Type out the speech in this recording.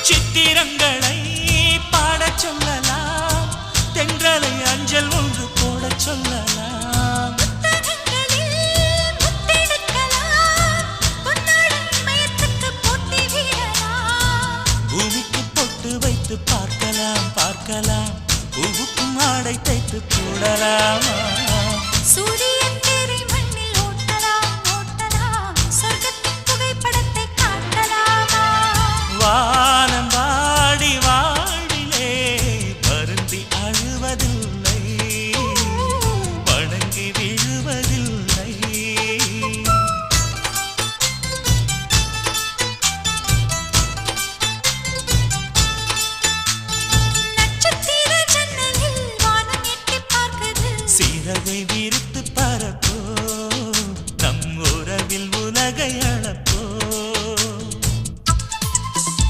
சித்திரங்களை பாடச் சொல்லலாம், தென்றலை அஞ்சல் ஒன்று போடச் சொல்லலாம். பூமிக்கு பொட்டு வைத்து பார்க்கலாம் பார்க்கலாம், பூவுக்கும் ஆடை தைத்து போடலாமா?